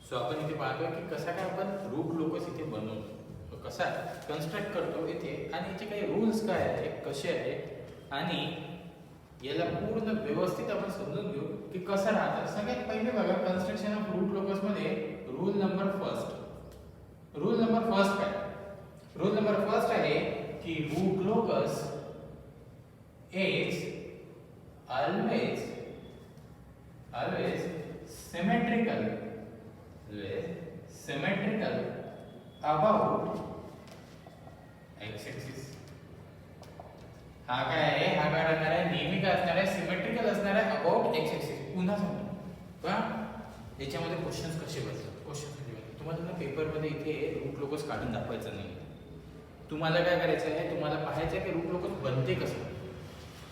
So आपण इथे पाहतोय की कसा काय आपण रूट लोकस इथे बनवतो, कसा कन्स्ट्रक्ट करतो इथे, आणि याचे काही रूल्स काय आहे, कसे आहे, आणि याला पूर्ण व्यवस्थित आपण समजून घेऊ की कसं राहतं. सगळ्यात पहिले बघा, कन्स्ट्रक्शन ऑफ रूट लोकस मध्ये रूल नंबर फर्स्ट काय? रूल नंबर फर्स्ट आहे की root locus is always symmetrical about x axis. हा काय आहे, हा काय असणार आहे, नेहमी काय असणार आहे, सिमेट्रिकल असणार आहे अबाउट x axis. पुन्हा सांगतो का याच्यामध्ये क्वेश्चन्स कसे बनतात, तुम्हाला ना पेपर मध्ये इथे रूट लोकस काढून दाखवायचं नाही. तुम्हाला काय करायचं आहे, तुम्हाला पाहायचं आहे की रूट लोकस बनते कसं.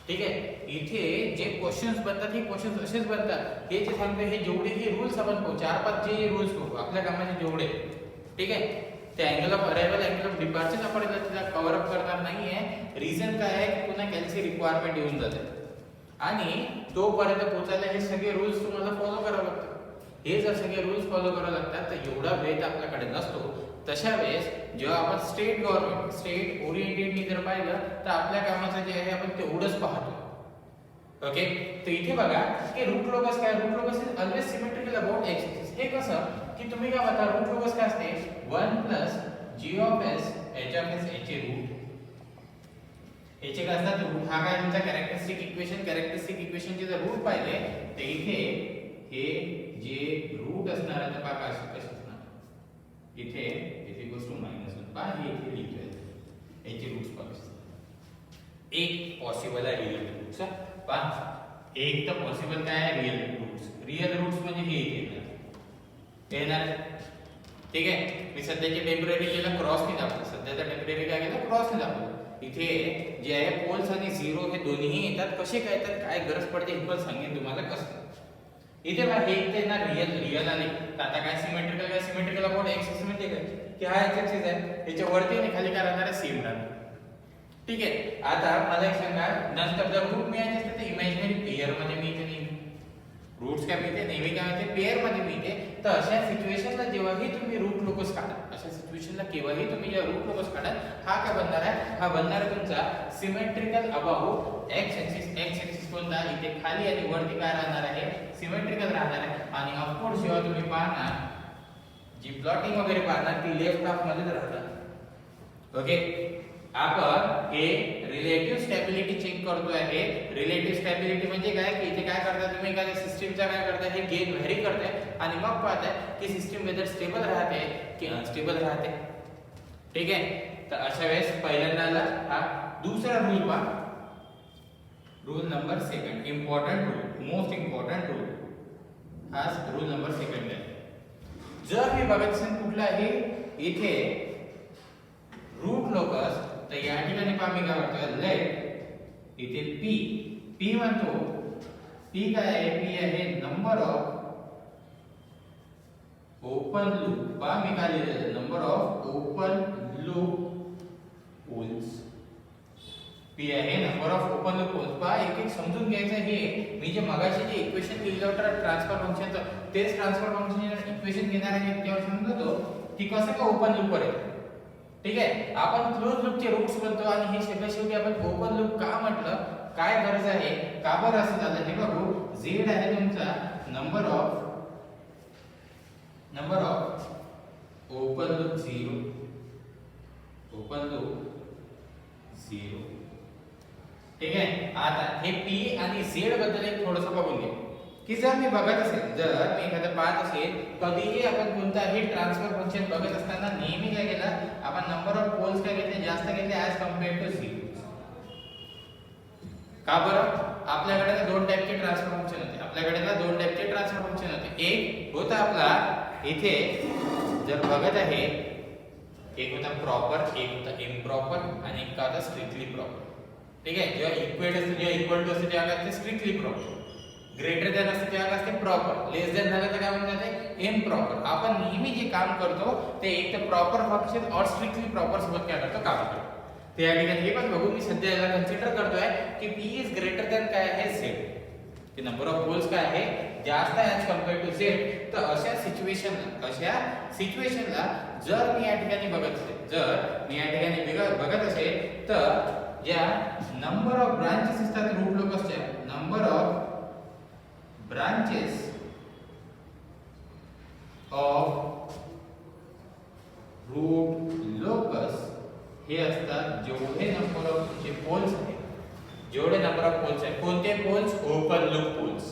ठीक आहे, इथे जे क्वेश्चन्स बनतात हे क्वेश्चन्स असेच बनतात. हे जे सांगतो हे जेवढे हे रूल्स आपण 4-5 जे रूल्स बघू आपल्या कामाचे जेवढे, ठीक आहे, ते angle of arrival, angle of departure आपण त्याला कव्हर अप करणार नाहीये. रिझन काय आहे की पुन्हा कॅल्सी रिक्वायरमेंट येऊन जाते आणि तोपर्यंत पोहोचायला हे सगळे रूल्स तुम्हाला फॉलो करावे लागतात. हे जर सगळे रूल्स फॉलो करावे लागतात तर एवढा वेळ आपल्याकडे नसतो. तशा वेळेस जेव्हा आपण स्टेट गव्हर्नमेंट, स्टेट ओरिएंटेडनी जर पाहिलं तर आपल्या कामाचं जे आहे आपण तेवढंच पाहतो. ओके, तर इथे बघा की रूट लोकस काय, root locus is always symmetrical about x axis. हे कसं की तुम्ही काय म्हणता, रूट लोकस काय असते, 1 + g of s h of s याचे रूट, याचे काय असतात रूट. हा काय तुमचा कॅरेक्टरिस्टिक इक्वेशनचे जर रूट पाहिले तर इथे हे जे रूट असणार आहे तर बघा कसे असणार, इथे -1 पहा, हे इथे लिहितोय याचे रूट्स पहा. एक पॉसिबल आहे रियल रूट्स, पहा एक तर पॉसिबल काय आहे, रियल रूट्स म्हणजे हे इथे येणार. ठीक आहे, मी सध्याचे टेम्पररी केला क्रॉस ने दाखवलं, सध्याचा टेम्पररी काय केलं, क्रॉस ने दाखवलं. इथे जे आहे पोल्स आणि झिरो हे दोन्ही येतात. कसे काय येतात, काय गरज पडते हे पण सांगेन तुम्हाला कसं. इथे बघा हे इथे ना रियल आणि आता काय सिमेट्रिकल अबाउट x एक्सिस म्हणजे काय की हा x एक्सिस आहे, याच्या वरती आणि खाली काय राहणार आहे, सेम राहणार. ठीक आहे, आता मला एक सांगा, नंतर जर रूट मिळायचे असते तर इमॅजिनरी पेयर मध्ये मिळते, नाही रूट्स काय मिळते, नेहमी काय मिळते, पेयर मध्ये मिळते. तर अशा सिच्युएशनला जेव्हाही तुम्ही रूट लोकस काढा, केव्हाही तुम्ही जेव्हा रूट लोकस काढा, हा काय बनणार आहे, हा बनणार आहे तुमचा सिमेट्रिकल अबाउट x एक्सिस कोणता, इथे खाली आणि वरती काय राहणार आहे, सिमेट्रिकल राहणार आहे. आणि ऑफ कोर्स जेव्हा तुम्ही पाहणार जी प्लॉटिंग वगैरे पाहणार ती लेफ्ट हाफ मध्ये राहतात. ओके, आपण हे रिलेटिव्ह स्टॅबिलिटी चेक करतो आहे. रिलेटिव्ह स्टॅबिलिटी म्हणजे काय की इथे काय करता तुम्ही, एखाद्या सिस्टमचा काय करता, हे गेन व्हॅरी करताय आणि मग पाहताय की सिस्टम वेदर स्टेबल राहते की अनस्टेबल राहते. ठीक आहे, तर अशा वेळेस पहिल्यांदा हा दुसरा रूल पहा, rule number second, important rule, most important rule, हा रूल नंबर सेकंड आहे. जर मी बघत असेल कुठला आहे इथे रूट लोकस, तर या ठिकाणी पहा मी काय करतोय, लेट इथे p म्हणतो, p काय आहे, p आहे नंबर ऑफ ओपन लूप. पहा मी काय लिहिलेलं, number of open loop poles. p आहे number of open loop poles. पहा एक एक समजून घ्यायचं. हे मी जे मगाशी जे इक्वेशन लिहिलं होतं ट्रान्सफर फंक्शनचं, तेच ट्रान्सफर फंक्शन इक्वेशन घेणार आहे तेव्हा समजतो की कसं का ओपन लूप आहे. ठीक आहे, आपण क्लोज लूपचे रूट्स बनतो आणि हे शेवटी आपण ओपन लूप का म्हटलं, काय गरज आहे, का बरं असं झालं हे बघू. z आहे तुमचा नंबर ऑफ ओपन लूप 0, ठीक आहे. आता हे p आणि z बद्दल एक थोडंसं बघून घे की जर मी बघत असेल, जर मी एखादं पाहत असेल, कधीही आपण कोणताही ट्रान्सफर फंक्शन बघत असताना नेहमी काय केलं आपण, नंबर ऑफ पोल्स काय घेतले, जास्त घेतले ॲज कंपेअर्ड टू 0. का बरं, आपल्याकडे दोन टाइपचे ट्रान्सफर फंक्शन होते, एक होता आपला इथे जर बघत आहे, एक होता प्रॉपर, एक होता इम्प्रॉपर आणि एक होता स्ट्रिक्टली प्रॉपर. ठीक आहे, जेव्हा इक्वल टू असते तेव्हा काय असते, स्ट्रिक्टली प्रॉपर. ग्रेटर दॅन असते तेव्हा काय असते, प्रॉपर. लेस दॅन झालं तर काय म्हणून जाते, इम्प्रॉपर. आपण नेहमी जे काम करतो ते एक तर प्रॉपर फंक्शन और स्ट्रिक्टली प्रॉपर सोबत काय करतो, काम करतो. तर या ठिकाणी हे पण बघू, मी सध्या याला कन्सिडर करतोय की p इज ग्रेटर दॅन काय आहे, z. की नंबर ऑफ पोल्स काय आहे, जास्त आहे ॲज कम्पेअर टू झेड, तर अशा सिच्युएशनला जर मी या ठिकाणी बघत असेल तर ज्या नंबर ऑफ ब्रांचेस असतात रूट लोकसच्या, number of branches of root locus हे असतात जेवढे नंबर ऑफ जे पोल्स आहेत, जेवढे नंबर ऑफ पोल्स आहेत, कोणते पोल्स? Open loop poles.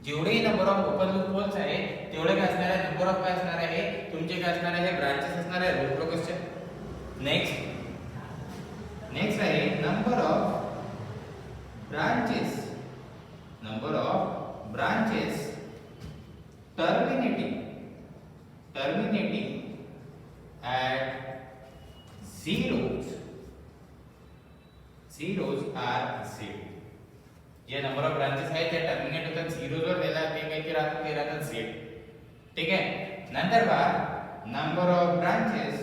जेवढे number of open loop poles आहे तेवढे काय असणार आहे? नंबर ऑफ काय असणार आहे? तुमचे काय असणार आहे? ब्रांचेस असणार आहे रूट लोकसचे. नेक्स्ट आहे number of branches terminating at zeros are z. जे नंबर ऑफ ब्रांचेस आहेत ते टर्मिनेट होतात झिरो वर, त्याला ते काही राहतात z. ठीक आहे. नंतर पहा number of branches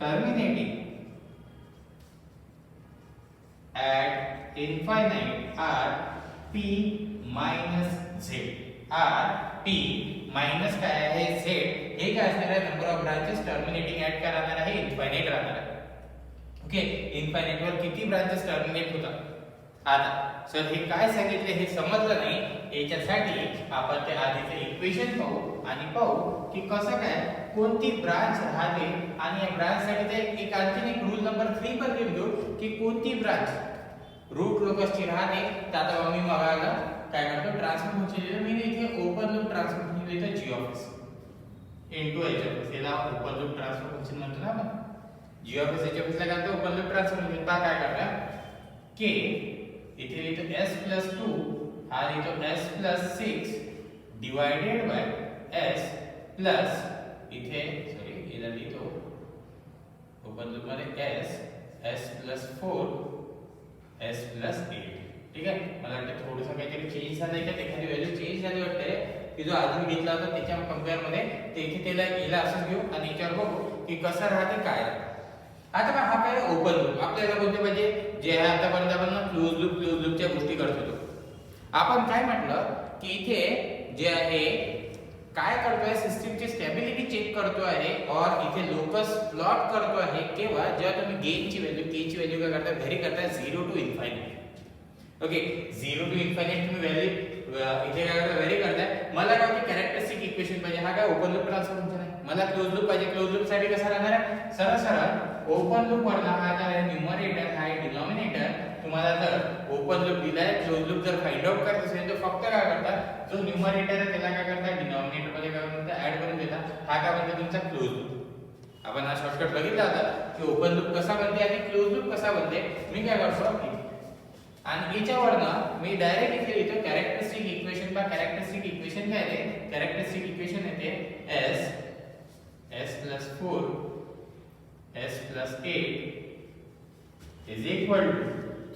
terminating at infinite are p minus z. p minus काय आहे? z. हे काय असणार आहे? Number of branches terminating at काय राहणार आहे? इन्फायनाइट राहणार आहे. ओके, इन्फायनाइट वर किती ब्रांचेस टर्मिनेट होतात? आता सर हे काय सांगितले हे समजलं नाही, याच्यासाठी आपण ते आधीचे इक्वेशन पाहू आणि पाहू की कसं काय कोणती ब्रांच राहते, आणि या ब्रांच साठी ते एक आणखी एक रूल नंबर 3 पण घेऊ की कोणती ब्रांच रूट लोकसची राहते. तर आता मी बघायला काय करतो, ट्रान्सफर फंक्शन लिहिलं मी इथे, ओपन लूप ट्रान्सफर फंक्शन लिहिलं g of s into h of s. याला ओपन लूप ट्रान्सफर फंक्शन म्हणतो ना आपण. g of s h of s ला काय करतो? Open loop transfer function. पहा काय करता k इथे लिहितो s + 2, हा लिहितो s + 6 divided by s plus इथे सॉरी याला लिहितो ओपन लूप मध्ये s + 4 s + 8. ठीक आहे. मला वाटतं थोडंसं काहीतरी चेंज झालंय का, एखादी व्हॅल्यू चेंज झाली वाटते की जो आधी घेतला होता त्याच्या कंपेअर मध्ये, ते इथे त्याला याला असंच घेऊ आणि याच्यावर बघू की कसं राहते काय राहते. आता हा काय ओपन लूप आपल्याला कोणते पाहिजे? जे आहे आतापर्यंत आपण क्लोज लूपच्या गोष्टी करत होतो. आपण काय म्हटलं की इथे जे आहे काय करतोय, सिस्टीमची स्टॅबिलिटी चेक करतो आहे और इथे लोकस प्लॉट करतो आहे केव्हा? जेव्हा तुम्ही गेनची व्हॅल्यू k ची व्हॅल्यू काय करता? व्हेरी करता 0 to infinite. Okay, 0 to infinite तुम्ही व्हॅल्यू इथे काय करता? व्हेरी करताय. मला काय होते? कॅरेक्टरिस्टिक इक्वेशन पाहिजे. हा काय ओपन लूप ट्रान्सफर फंक्शन आहे. मला क्लोज लूप पाहिजे. क्लोज लूप साठी कसा राहणार आहे? सरळ ओपन लूप वरला हा काय न्यूमरेटर हा डिनॉमिनेटर. तुम्हाला जर ओपन लूप दिलाय, क्लोज लूप जर फाइंड आउट करायचं असेल तर फक्त काय करता? जो न्यूमरेटर आहे त्याला काय करता? डिनॉमिनेटर मध्ये काय करता? ऍड करून देता. हा काय बनतो? तुमचा क्लोज लूप. आपण हा शॉर्टकट बघितला होता की ओपन लूप कसा बनते आणि क्लोज लूप कसा बनते. मी काय करतो आणि याच्यावरनं मी डायरेक्ट इथे लिहितो कॅरेक्टरिस्टिक इक्वेशन. बा कॅरेक्टरिस्टिक इक्वेशन काय आहे? कॅरेक्टरिस्टिक इक्वेशन येते s + 4 s + 8 is equal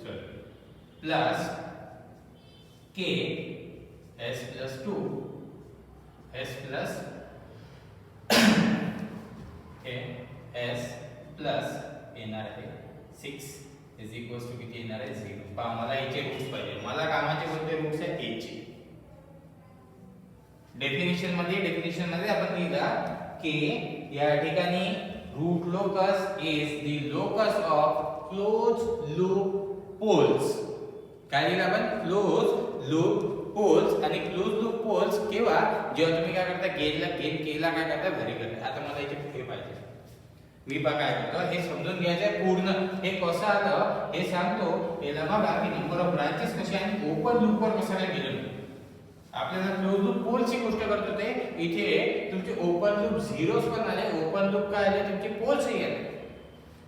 to plus k s + 2 s plus s plus येणार आहे 6 is equals to किती येणार आहे? 0. पहा मला याचे रूट्स पाहिजे. मला कामाचे कोणते रूट्स आहेत? 8 चे. डेफिनेशन मध्ये आपण लिहिला की या ठिकाणी root locus is the locus of close loop poles. काय लिहिलं आपण? Close loop poles. आणि क्लोज लूप पोल्स केव्हा? जेव्हा तुम्ही काय करता? गेन केला काय करता? व्हेरी करता. आता मला इथे हे पाहिजे. मी बघा काय करतो हे समजून घ्यायचं पूर्ण. हे कसं आलं हे सांगतो. याला बघा की नंबर ऑफ ब्रांचेस कसे आणि ओपन लूप वर कसं काय गेलं. आपल्याला क्लोज लूप पोल्सची गोष्ट करत होते. इथे तुमचे ओपन लूप झिरोज पण आले, ओपन लूप काय आले? तुमचे पोल्सही आले.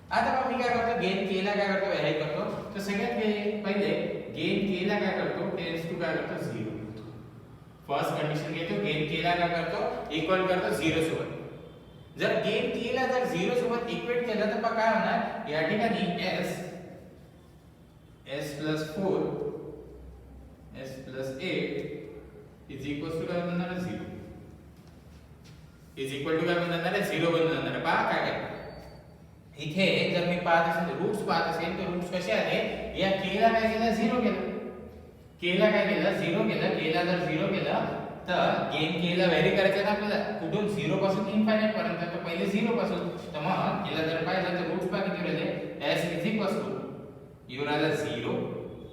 आता मी काय करतो? गेन केला काय करतो? व्हॅरी करतो. तर सगळ्यात पहिले गेन केला काय करतो? टेन्स टू काय करतो? 0. फर्स्ट कंडिशन घेतो. गेन केला काय करतो? इक्वल करतो 0 सोबत. जर गेन केला जर 0 सोबत इक्वेट केला तर काय होणार? या ठिकाणी s + 4 s + 8 is equals to काय बनणार आहे? 0 is equal to काय बनणार आहे? 0 बनणार आहे. पहा काय इथे जर मी पाहत असेल रूट्स पाहत असेल तर रूट्स कसे आले या k ला काय केलं 0 केलं k ला काय केलं 0 केलं k ला जर 0 केलं तर गेन k ला व्हेरी करायचं ना आपल्याला कुठून 0 पासून इन्फायनाइट पर्यंत तर पहिले 0 पासून तर मग k ला जर पाहिलं तर रूट्स पहा किती राहिले s इज इक्वल्स टू यू राहिला 0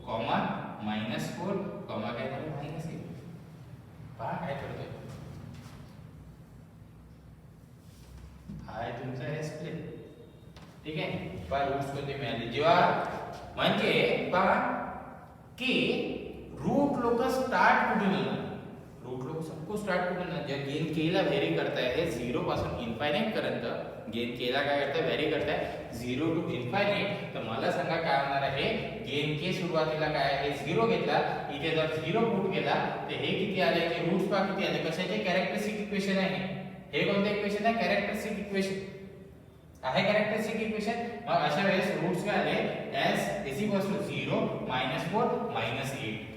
कॉमा -4 कॉमा काय झालं -8 पहा काय करतोय हा आहे तुमचा s प्लेन ठीक आहे पहा रूट्स कोणते मिळाले जेव्हा म्हणजे पहा की रूट लोक स्टार्ट कुठून होणार रूट लोक सबको स्टार्ट कुठून होणार जेव्हा गेन k ला व्हेरी करताय हे 0 पासून इन्फायनाइट पर्यंत गेन k ला काय करताय व्हेरी करताय 0 टू इन्फायनाइट तर मला सांगा काय होणार आहे गेन k सुरुवातीला काय आहे 0 घेतला इथे जर 0 पुट केला तर हे किती आले की रूट्स पहा किती आले कशाचे कॅरेक्टरिस्टिक इक्वेशन आहे हे कोणते इक्वेशन आहे कॅरेक्टरिस्टिक इक्वेशन आहे कॅरेक्टरिस्टिक इक्वेशन मग अशा वेळेस रूट्स काय आले s इज इक्वल्स टू 0 -4 -8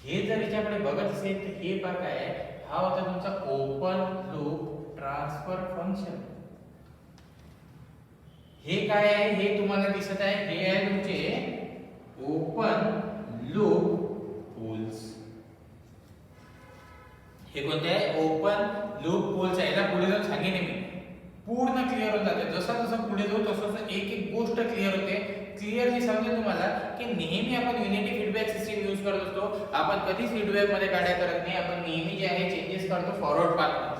हे जर याच्याकडे बघत असेल तर हे पहा काय आहे हा होता तुमचा ओपन लूप ट्रान्सफर फंक्शन हे काय आहे हे तुम्हाला दिसत आहे हे आहे तुमचे ओपन लूप पोल्स हे कोणते आहे ओपन लूप पोल्स आहे याला पुढे जाऊन सांगेन मी पूर्ण क्लिअर होत जाते जसं जसं पुढे जाऊ तसं एक एक गोष्ट क्लिअर होते क्लिअरली समजेल तुम्हाला की नेहमी आपण युनिटी फीडबॅक सिस्टम यूज करत असतो आपण कधीच फीडबॅक मध्ये काढ्या करत नाही आपण नेहमी जे आहे चेंजेस करतो फॉरवर्ड पाथ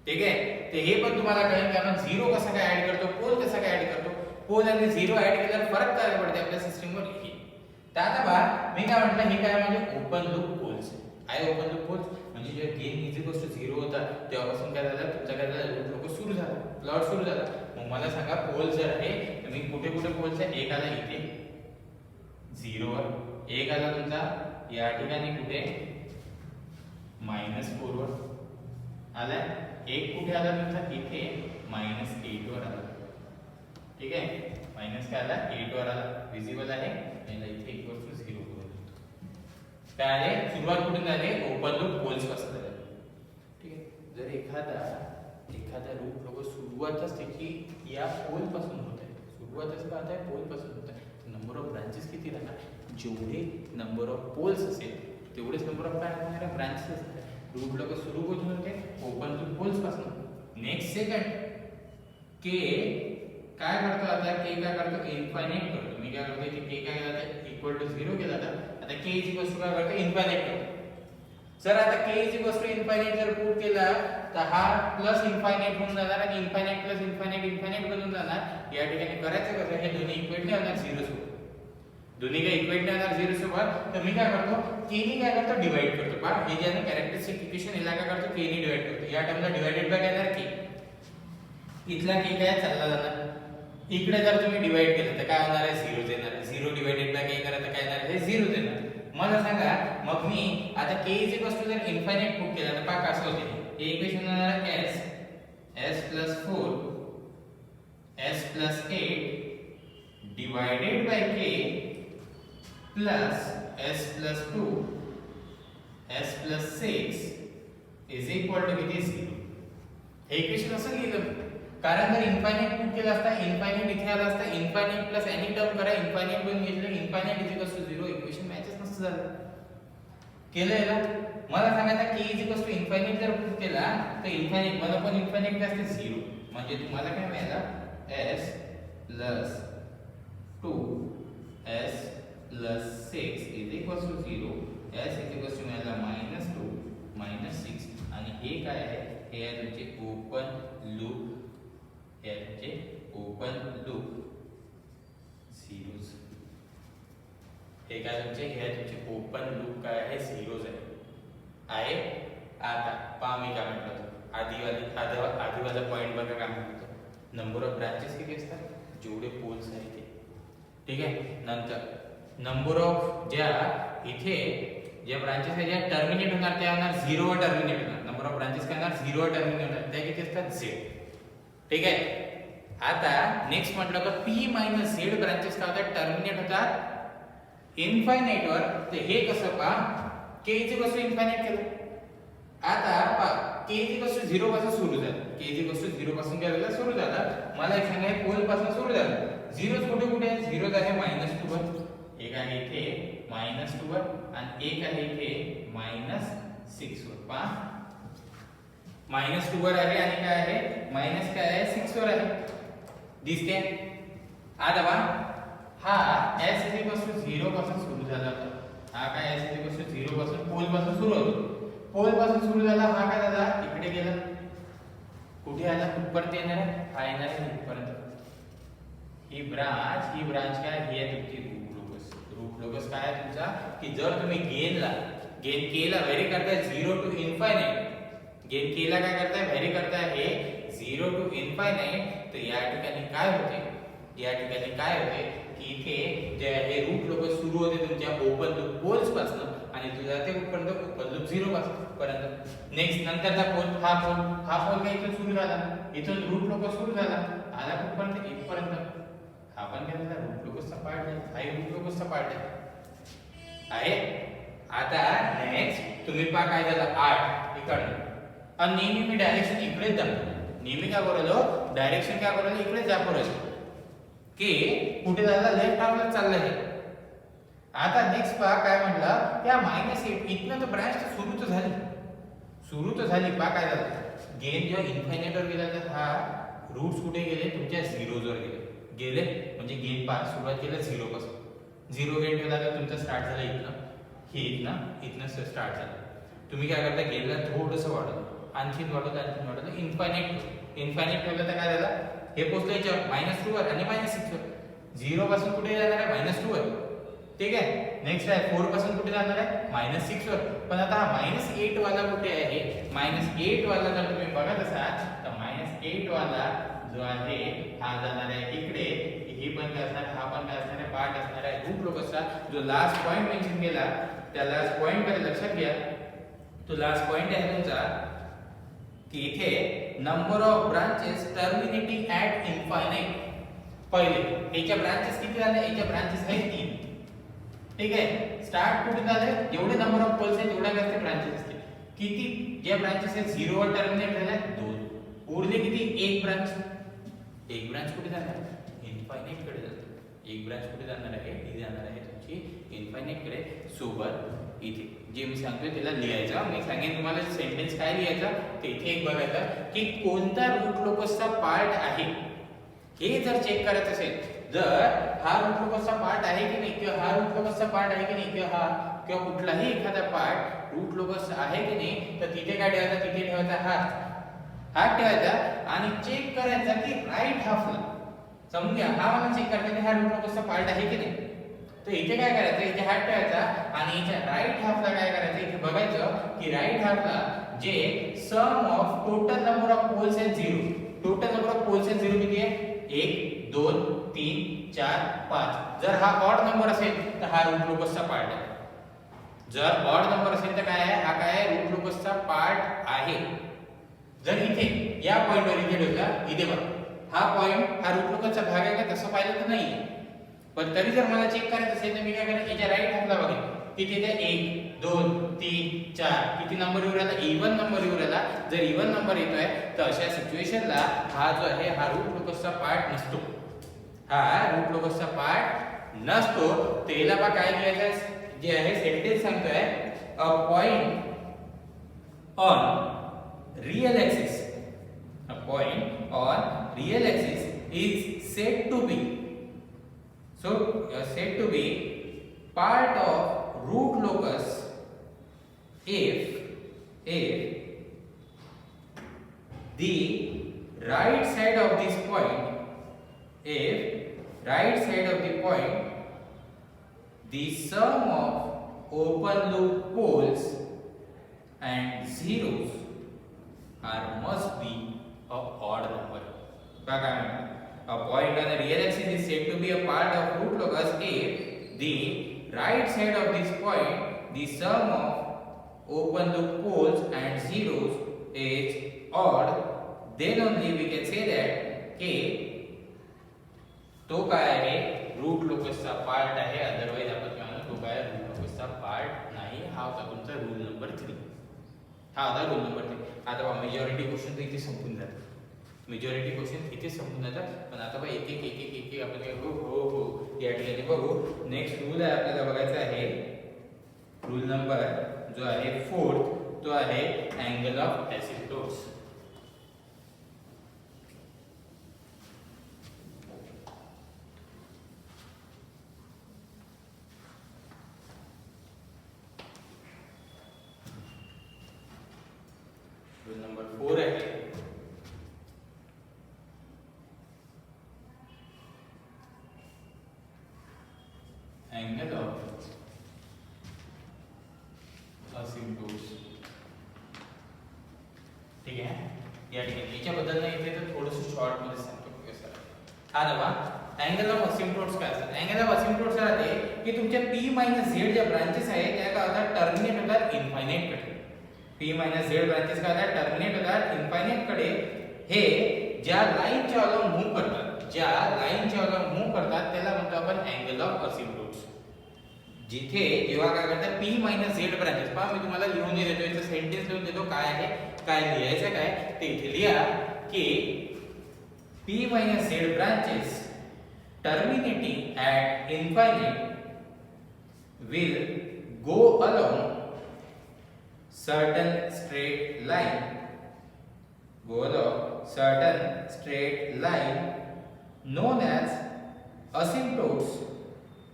ठीक आहे ते हे पण तुम्हाला कळेल की आपण झिरो कसा काय ऍड करतो पोल कसा काय ऍड करतो पोल आणि झिरो ऍड केल्यावर फरक काय पडते आपल्या सिस्टमवर हे तर आता पहा मी काय म्हटलं हे काय म्हणजे ओपन लूप पोल्स आहे ओपन लूप पोल्स म्हणजे जेव्हा गेन इज इक्वल्स टू 0 होता तेव्हापासून काय झालं तुमचा काय झालं लूप लोक सुरू झाला प्लॉट सुरू झाला मग मला सांगा पोल जर आहे तर मी कुठे कुठे पोल्स आहे एक आला इथे 0 वर एक आला तुमचा या ठिकाणी कुठे -4 वर आला एक कुठे आला तुमचा इथे -8 वर आला ठीक आहे मायनस काय आला 8 वर आला विजिबल आहे याला इथे इक्वल टू 0 काय आहे सुरुवात कुठून झाली ओपन लूप पोल्स पासून झाली ठीक आहे जर एखादा रूट लोक सुरुवातच त्याची या पोल पासून होत आहे सुरुवातच काय आहे पोल पासून होत आहे नंबर ऑफ ब्रांचेस किती राहणार जेवढे नंबर ऑफ पोल्स असेल तेवढेच नंबर ऑफ काय होणार ब्रांचेस असतात रूट लोक सुरू कुठून होते ओपन लूप पोल्स पासून नेक्स्ट सेकंड के काय करतो आता के काय करतो इन्फायनाइट करतो मी काय करतो इथे के काय करतो इक्वल टू 0 केला तर आता k इज इक्वल टू काय करतो इन्फायनाइट करतो सर आता k is equal to infinite जर पुट केला तर हा प्लस इन्फायनाइट होऊन जाणार आणि इन्फायनाइट प्लस इन्फायनाइट बनून जाणार या ठिकाणी करायचं कसं हे दोन्ही इक्वेट नाही होणार 0 सोबत दोन्ही काय इक्वेट नाही होणार 0 सोबत तर मी काय करतो k नी काय करतो डिवाइड करतो पहा हे जे आहे कॅरेक्टरिस्टिक इक्वेशन याला काय करतो k नी डिवाइड करतो या टर्मला डिवाइडेड बाय काय येणार k इथला k काय चालला जाणार इकडे जर तुम्ही डिवाइड केलं तर काय होणार आहे 0 येणार 0 डिवाइडेड बाय k करा तर काय येणार आहे 0 येणार मला सांगा मग मी आता k इज इक्वल टू जर इन्फायनाइट पुट केला तर पहा कसं होते हे इक्वेशन होणार आहे s 4 s 8 divided by k plus s 2 s 6 is equal to किती 0 हे इक्वेशन असं लिहिलं कारण जर इन्फायनाइट पुट केला असता इन्फायनाइट इथे आला असता इन्फायनाइट प्लस एनी टर्म करा इन्फायनाइट पण घेतलं infinite is equal to 0 equation मॅचच नसतं झालं केलंय ना मला सांगायचं k is equal to infinite जर पुट केला तर इन्फायनाइट मला पण इन्फायनाइट काय असते 0 म्हणजे तुम्हाला काय मिळाला s 2 s 6 is equal to 0 s is equal to मिळाला -2 -6 आणि हे काय आहे हे आहे तुमचे ओपन लूप हे ओपन लूप झिरोज हे काय तुमचे हे तुमचे ओपन लूप काय आहे झिरोज आहे आता पहा मी काय म्हटलं आधीवाला पॉइंट बघा काय म्हटलं नंबर ऑफ ब्रांचेस किती असतात जेवढे पोल्स आहेत ते ठीक आहे नंतर नंबर ऑफ ज्या इथे ज्या ब्रांचेस आहेत ज्या टर्मिनेट होणार त्या होणार 0 वर टर्मिनेट होणार नंबर ऑफ ब्रांचेस काय होणार 0 वर टर्मिनेट होणार त्या किती असतात z ठीक आहे आता नेक्स्ट म्हटलं तर p z ब्रांचेस काय होतात टर्मिनेट होतात इन्फायनाइट वर तर हे कसं पहा k is equal to infinite केलं आता k इक्वल टू 0 पासून सुरू झालं. k इक्वल टू 0 पासून काय झालं सुरू झालं. मला एक सांगा हे पोल पासून सुरू झालं. झिरोज कुठे कुठे आहे? झिरोज आहे -2 वर, एक आहे इथे -2 वर आणि एक आहे इथे -6 वर. पहा -2 वर आहे आणि काय आहे मायनस काय आहे 6 वर आहे. दिसते. आता पहा हा s इक्वल टू 0 पासून सुरू झाला होता. हा काय s इक्वल टू 0 पासून पोल पासून सुरू होतो. पोल पासून सुरू झाला. हा काय झाला इकडे गेला. कुठे आला? कुठपर्यंत येणार आहे? हा येणार आहे इथपर्यंत. ही ब्रांच काय ही आहे तुमची रूट लोकस काय आहे तुमचा की जर तुम्ही गेन केला व्हेरी करताय 0 टू इन्फायनाइट. गेन केला काय करताय व्हेरी करताय हे 0 टू इन्फायनाइट. तर या ठिकाणी काय होते की इथे जे आहे रूट लोकस सुरू होते तुमच्या ओपन लूप पोल्स पासून आणि तुझा ते कुठपर्यंत ओपन लूप 0 पासून पर्यंत. नेक्स्ट नंतरचा पोल हा पोल काय इथून सुरू झाला. इथून रूट लोकस सुरू झाला आला कुठपर्यंत इथपर्यंत. हा पण काय झाला रूट लोकसचा पार्ट आहे. हा रूट लोकसचा पार्ट आहे. आता नेक्स्ट तुम्ही पहा काय झालं 8 इकडनं आणि नेहमी मी डायरेक्शन इकडेच दाखवतो. नेहमी काय करतो डायरेक्शन काय करतो इकडेच दाखवतो की कुठे झाला लेफ्ट हाफला चाललं आहे. आता नेक्स्ट पहा काय म्हटलं त्या -8 इथनं तर ब्रांच सुरू तर झाली. पहा काय झालं गेन जेव्हा इन्फायनाइट वर गेला तर हा रूट्स कुठे गेले तुमच्या झिरोज वर गेले म्हणजे गेन पहा सुरुवात केलं 0 पासून. 0 गेन ठेवला तर तुमचा स्टार्ट झाला इथनं स्टार्ट झालं. तुम्ही काय करता गेनला थोडंसं वाढवलं आणखीन वाढवलं इन्फायनाइट ठेवलं तर काय झालं हे पोहोचलं याच्यावर -2 वर आणि -6 वर. 0 पासून कुठे जाणार आहे -2 वर. ठीक आहे. नेक्स्ट आहे 4 पासून कुठे जाणार आहे -6 वर. पण आता हा -8 वाला कुठे आहे? -8 वाला जर तुम्ही बघत असाल तर -8 वाला जो आहे हा जाणार आहे इकडे. ही पण काय असणार हा पण काय असणार आहे पार्ट असणार आहे रूट लोकसचा. जो लास्ट पॉइंट मेन्शन केला त्या लास्ट पॉइंट कडे लक्षात घ्या. तो लास्ट पॉइंट आहे तुमचा की इथे number of branches terminating at infinite. पहिले याच्या ब्रांचेस किती झाले? याच्या ब्रांचेस आहेत 3. ठीक आहे. स्टार्ट कुठे झाले जेवढे नंबर ऑफ पोल्स आहेत तेवढ्या जास्त ब्रांचेस असतील. किती जे ब्रांचेस आहेत 0 वर टर्मिनेट झाले 2. उरले किती? एक ब्रांच कुठे जाणार आहे इन्फायनाइट कडे जाते. एक ब्रांच कुठे जाणार आहे ही जाणार आहे तुमची इन्फायनाइट कडे. सोबत इथे जे मी सांगतोय त्याला लिहायचं. मी सांगेन तुम्हाला सेंटेन्स काय लिहायचा ते इथे एक बघायचं की कोणता रूट लोकसचा पार्ट आहे हे जर चेक करायचं असेल. जर हा रूट लोकसचा पार्ट आहे की नाही किंवा हा रूट लोकसचा पार्ट आहे की नाही किंवा कुठलाही एखादा पार्ट रूट लोकस आहे की नाही तर तिथे काय ठेवायचा तिथे ठेवायचा हात ठेवायचा आणि चेक करायचा की राईट हाफला समजून घ्या हा मला चेक करायचा की हा रूट लोकसचा पार्ट आहे की नाही. तर इथे काय करायचं इथे हात ठेवायचा आणि इथे राईट हाफला काय करायचं इथे बघायचं की राईट हाफला जे sum of total number of poles and 0. Total number of poles and 0 किती आहे 1 2 3 4 5. जर हा ऑड नंबर असेल तर हा रूट लोकसचा पार्ट आहे. जर ऑड नंबर असेल तर काय आहे हा काय आहे रूट लोकसचा पार्ट आहे. जर इथे या पॉइंट वर इथे ठेवला इथे बघा हा पॉइंट हा रूट लोकसचा भाग आहे का तसं पाहिलं तर नाहीये. पण तरी जर मला चेक करायचं असेल तर मी काय करेन याच्या राईट हाफला बघेन की तिथे 1 2 3 4 किती नंबर येऊ राहिला इवन नंबर येऊ राहिला. जर इवन नंबर येतोय तर अशा सिच्युएशनला हा जो आहे हा रूट लोकसचा पार्ट नसतो. हा रूट लोकसचा पार्ट नसतो. त्याला बा काय लिहायचं जे आहे सेंटेन्स सांगतोय a point on real axis. A point on real axis is said to be said to be part of root locus if the right side of this point the sum of open loop poles and zeros must be a odd number. बघा a point on the real axis is said to be a part of root locus if the right side of this point the sum of open loop poles and zeros is odd. Then only we can say that k तो काय आहे route लोकसचा part आहे. Otherwise आपण म्हणतो तो काय route लोकसचा part नाही. हा होता तुमचा रूल नंबर 3. हा आता रोल नंबर 3. आता मेजॉरिटी क्वेश्चन तर इथे संपून जातात. मेजॉरिटी क्वेश्चन इथे संपून जातात. पण आता बघा एक एक एक एक एक आपण काय करू, हो या ठिकाणी बघू. नेक्स्ट रूल आहे आपल्याला बघायचा आहे. रूल नंबर जो आहे 4th तो आहे angle of asymptotes. Rule number 4 आहे अँगल ऑफ असिम्प्टोट्स. ठीक आहे. या ठिकाणी याच्याबद्दल नाही इथे तर थोडंसं शॉर्ट मध्ये सांगतो कसं. हा दवा अँगल ऑफ असिम्प्टोट्स काय असतात. अँगल ऑफ असिम्प्टोट्स राहते की तुमच्या p मायनस z ज्या ब्रांचेस आहेत त्या काय होतात टर्मिनेट होतात इन्फायनाइट कडे. p मायनस z ब्रांचेस काय होतात टर्मिनेट होतात इन्फायनाइट कडे. हे ज्या लाईनच्या अलॉंग मूव्ह करतात, ज्या लाईनच्या अलॉंग मूव्ह करतात त्याला म्हणतो आपण अँगल ऑफ असिम्प्टोट्स. जिथे जेव्हा काय करतात p मायनस z ब्रांचेस, पहा मी तुम्हाला लिहून देतो, इथे सेंटेन्स लिहून देतो काय आहे काय लिहायचं काय ते इथे लिहा की p minus z branches terminating at infinite will go along certain straight line, go along certain straight line known as asymptotes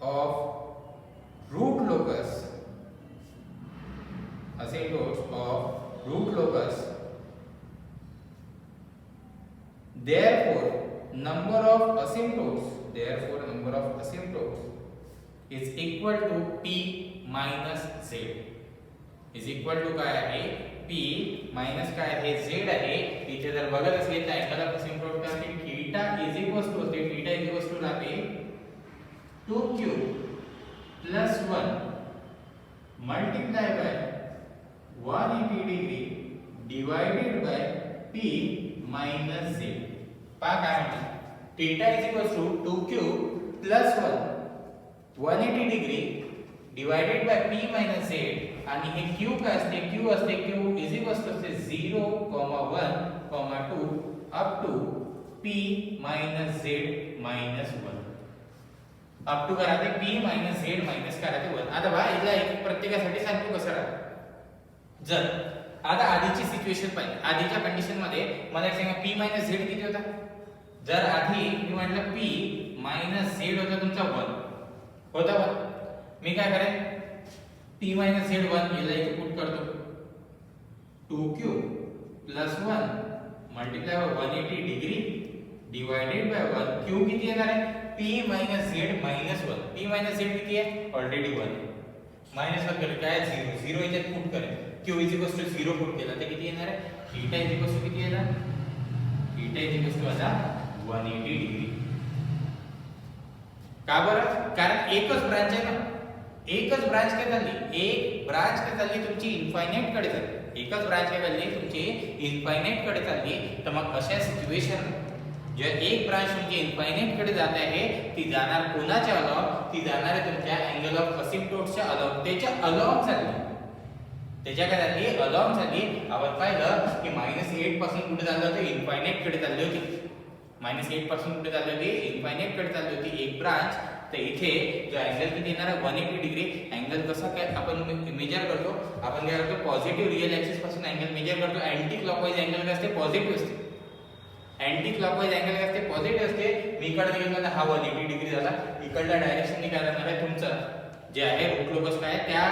of root locus, asymptotes of root locus. Therefore, number of asymptotes is equal to p minus z. is equal to काय आहे p minus काय आहे z आहे. इथे जर बघत असेल तर अँगल ऑफ असिम्प्टोट काय असते थीटा इज इक्वल टू असते, थीटा इज इक्वल टू राहते 2q plus 1 multiply by 180 degree divided by p minus z. पहा काय म्हणते theta is equal to 2q plus 1 180 degree divided by p minus z. आणि हे q काय असते q असते q इज इक्वल टू असते 0, 1, 2 up to p minus z minus 1 up to कराते p मायनस z मायनस कराते 1. आता बघा इथला एक प्रत्येकासाठी सांगतो कसं राहतं. जर आता आधीची सिच्युएशन पाहिजे, आधीच्या कंडिशन मध्ये मला एक सांगा p मायनस z किती होता. जर आधी मी म्हटलं p मायनस z होता तुमचा 1 होता 1, मी काय करेन p मायनस z 1 याला इथे पुट करतो 2q plus 1 multiply by 180 degree divided bye 1. q किती येणार आहे p minus z minus 1. p minus z किती आहे ऑलरेडी 1 मायनस 1 करेल काय 0 0 इथे पुट करेल q is equal to 0 put केला तर किती येणार आहे थीटा इज इक्वल टू किती येणार थीटा इज इक्वल टू आता 180 डिग्री. का बरं कारण एकच ब्रांच आहे ना, एकच ब्रांच काय झाली एक ब्रांच काय झाली तुमची इन्फायनाइट कडे चालली, एकच ब्रांच काय झाली तुमची इन्फायनाइट कडे चालली. तर मग अशा सिच्युएशन जे एक ब्रांच तुमची इन्फायनाइट कडे जात आहे ती जाणार कोणाच्या अलॉंग ती जाणार आहे तुमच्या अँगल ऑफ असिम्प्टोट्सच्या अलॉंग, त्याच्या अलॉंग चालली, त्याच्या काय झाली अलॉंग झाली. आपण पाहिलं की -8 पासून कुठे चालली होती इन्फायनाइट कडे चालली होती, -8 पासून कुठे चालली होती इन्फायनाइट कडे चालली होती एक ब्रांच. तर इथे जो अँगल किती येणार आहे 180 डिग्री. अँगल कसा काय आपण मेजर करतो, आपण काय करतो पॉझिटिव्ह रिअल ऍक्सिस पासून अँगल मेजर करतो. अँटी क्लॉकवाईज अँगल काय असते पॉझिटिव्ह असते, अँटी क्लॉकवाईज अँगल काय असते पॉझिटिव्ह असते. मी इकडे गेलो तर हा 180 डिग्री झाला, इकडल्या डायरेक्शनने काय राहणार आहे तुमचं जे आहे रूट लोकस काय त्या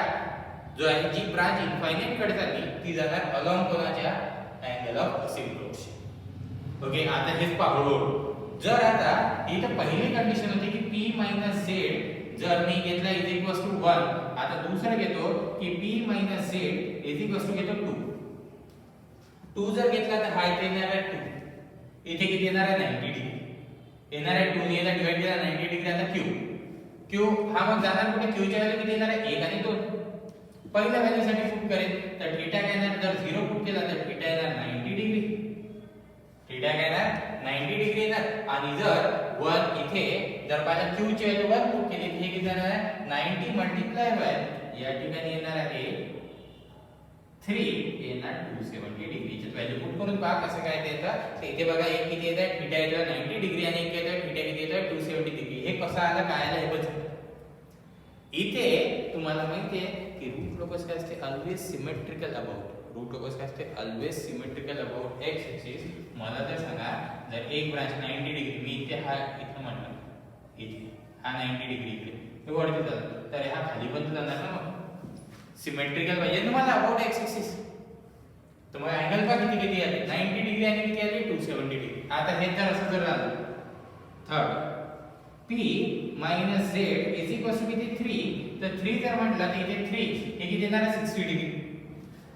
जो आहे जी ब्रांच इन्फायनाइट कडे चालली ती जाणार अलॉंग कोणाच्या अँगल ऑफ असिम्प्टोट्स. ओके आता हेच पाहू. जर आता इथे पहिली कंडिशन होती की p मायनस z जर मी घेतला इज इक्वल टू 1, आता दुसरा घेतो की p minus z is equal to घेतो 2 जर घेतला तर हा इथे येणार आहे 2, इथे किती येणार आहे 90 डिग्री येणार आहे 2 ने याला डिवाइड केला 90 डिग्री. आता q हा मग जाणार कुठे q च्या व्हॅल्यू किती येणार आहे 1 आणि 2. पहिल्या व्हॅल्यूसाठी पुट करेल तर थीटा काय येणार जर 0 पुट केला तर थीटा येणार 90 डिग्री, थीटा काय येणार 90 डिग्री येणार. आणि जर 1 इथे जर पाहिलं q ची व्हॅल्यू 1 पुट केली हे किती येणार आहे 90 मल्टिप्लाय बाय या ठिकाणी येणार आहे 3 येणार 270 डिग्री. याच्यात व्हॅल्यू पुट करून पहा कसं काय ते येतं. तर इथे बघा एक किती येतं थीटा येतं 90 डिग्री आणि एक येतं थीटा किती येतं 270 डिग्री. हे कसं आलं काय आलं हे बघ. इथे तुम्हाला माहिती आहे की रूट लोकस काय असते always symmetrical about. Root locus काय असते always symmetrical about x axis. मला तर सांगा जर एक ब्रांच 90 डिग्री मी इथे हा इथं म्हणलं इथे हा 90 डिग्री इकडे हे वरती जातो तर हा खाली पण जाणार ना. मग सिमेट्रिकल पाहिजे तुम्हाला अबाउट एक्स एक्सिस. तर मग अँगल का किती किती आले 90 डिग्री आणि किती आले 270 डिग्री. आता हे तर असं जर झालं third p minus z is equal to किती 3. तर 3 जर म्हटलं तर इथे 3 हे किती येणार 60 डिग्री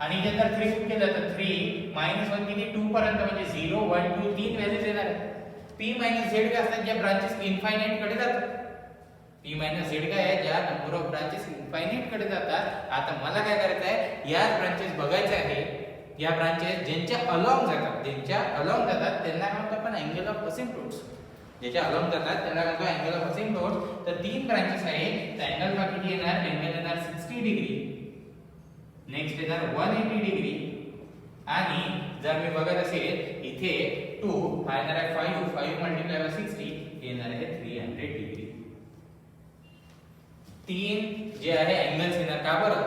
आणि इथे जर 3 पुट केलं तर 3 1 किती 2 पर्यंत म्हणजे 0 1 2 3 व्हॅल्यूज येणार. p z काय असतात ज्या ब्रांचेस इनफायनाइट कडे जातात. p z काय आहे ज्या नंबर ऑफ ब्रांचेस इनफायनाइट कडे जातात. आता मला काय करायचं आहे या ब्रांचेस बघायचे आहे. या ब्रांचेस ज्यांच्या अलोंग जातात त्यांना म्हणतो आपण अँगल ऑफ असिम्प्टोट्स. ज्याच्या अलोंग जातात त्याला म्हणतो अँगल ऑफ असिम्प्टोट्स. तर तीन ब्रांचेस आहेत. तर अँगल हा किती येणार अँगल येणार 60 डिग्री. नेक्स्ट येणार 180 डिग्री आणि जर मी बघत असेल इथे 2 हा येणार आहे 5 मल्टिप्लाय बाय 60 येणार आहे 300 डिग्री. तीन जे आहे अँगल्स येणार का बरं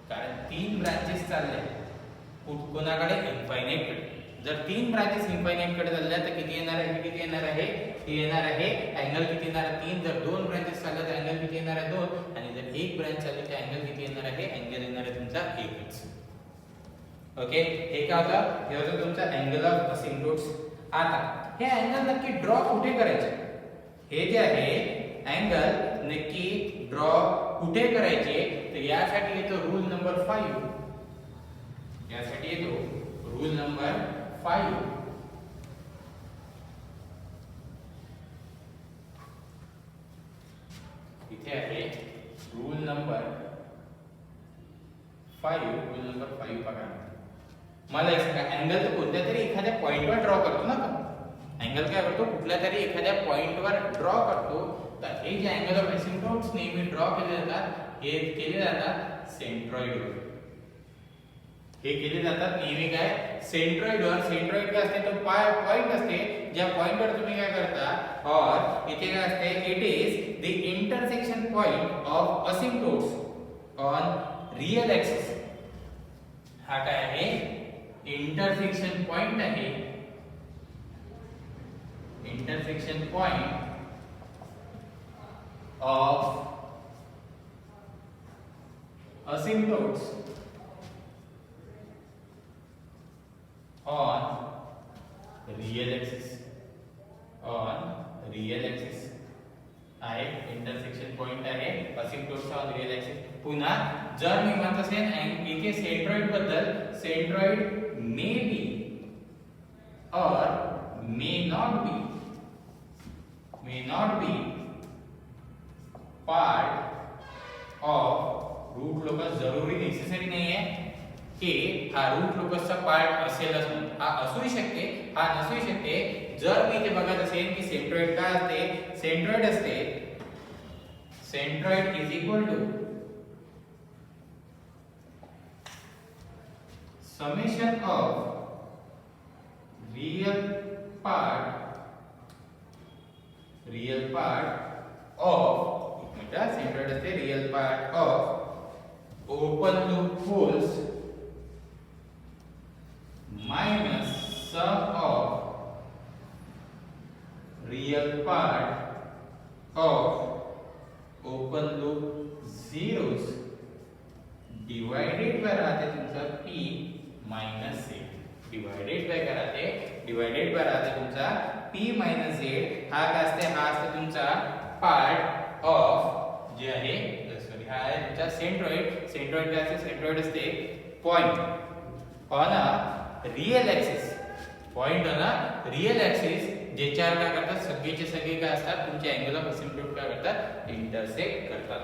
कारण तीन ब्रांचेस चालले कोणाकडे इनफायनाइट कडे. जर तीन ब्रांचेस इनफायनाइट कडे चालल्या तर किती येणार आहे किती येणार आहे हे येणार आहे अँगल किती येणार आहे 3. जर दोन ब्रांचेस चालल्या तर अँगल किती येणार आहे 2 आणि जर एक ब्रांच चालली तर अँगल किती येणार आहे अँगल येणार आहे तुमचा 1च. ओके हे काय होतं हे होतं तुमचा अँगल ऑफ असिम्प्टोट्स. आता हे अँगल नक्की ड्रॉ कुठे करायचे हे जे आहे अँगल नक्की ड्रॉ कुठे करायचे तर यासाठी येतो रूल नंबर 5. यासाठी येतो रूल नंबर 5. इथे आहे रूल नंबर 5. रूल नंबर 5 बघा. मला एक सांगा अँगल तर कोणत्या तरी एखाद्या पॉइंटवर ड्रॉ करतो ना आपण. अँगल काय करतो कुठल्या तरी एखाद्या पॉइंटवर ड्रॉ करतो. तर हे जे अँगल ऑफ असिम्प्टोट्स नेहमी ड्रॉ केले जातात हे केले जातात सेंट्रॉइडवर. हे केले जातात नेहमी काय सेंट्रॉइडवर. सेंट्रॉइड काय असते तो पॉइंट असते ज्या पॉइंटवर तुम्ही काय करता और इथे काय असते it is the intersection point of asymptotes on real axis. हा काय आहे इंटरसेक्शन पॉइंट आहे. Intersection point of asymptotes on real axis. आहे इंटरसेक्शन पॉइंट आहे असिम्प्टोट्स ऑन रियल ऍक्सिस. पुन्हा जर मी म्हणत असेल इथे सेंट्रॉइड बद्दल centroid may be or may not be part of root locus. जरूरी नेसेसरी नाही आहे की हा रूट लोकसचा पार्ट असेलच म्हणून. हा असूही शकते हा नसूही शकते. जर मी इथे बघत असेल की सेंट्रॉइड काय असते सेंट्रॉइड असते centroid is equal to summation of real part of centroid असते real part of open loop poles minus sum of real part of open loop zeros divided by राहते तुमचा p minus z. Divided by राहते तुमचा p minus z. हा काय असते हा असते तुमचा पार्ट ऑफ जे आहे सॉरी हा आहे तुमचा सेंट्रॉइड काय असते सेंट्रॉइड असते point on a real axis. Point on a real axis ज्याच्यावर काय करतात सगळेचे सगळे काय असतात तुमचे अँगल ऑफ असिम्प्टोट काय करतात इंटरसेक्ट करतात.